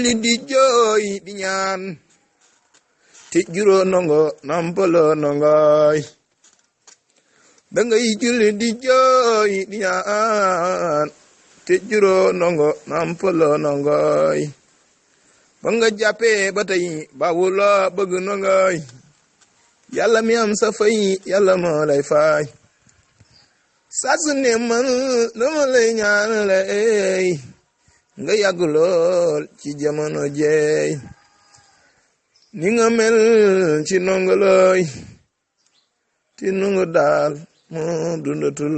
li di jooy di ñaan te juróo nongo nampaloo nongoy dangay julli di jooy di ñaan te juróo nongo nampaloo nongoy ba nga jàppee ba tey bawuloo bëgg nongoy yàlla mi am sa fay yàlla moo lay fay saa su ne man dama lay ñaan lay nga yàgg lool ci jamono jeey ni nga mel ci nongoloy ti nongo daal moo dundatul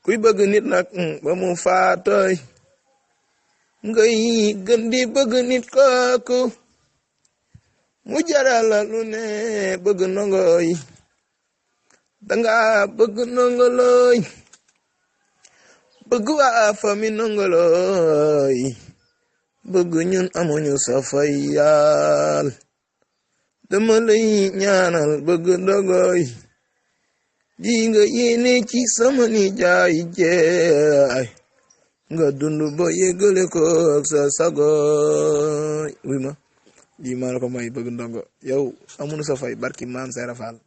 kuy bëgg nit nag ba mu faatoy ngay gën di bëgg nit kooku mu jarala lu ne bëgg nongoy danga bëgg nongoloy bëgg waa fami nongoloy bëgg ñun amuñu sa fay yaal dama lay ñaanal bëgg ndogoy di nga yéene ci sama nijaay jeey nga dund ba yëgale ko ak sa sagoy wi ma lii maa la ko may bëgg ndongo yow amuñu sa fay barki maam Seera Faal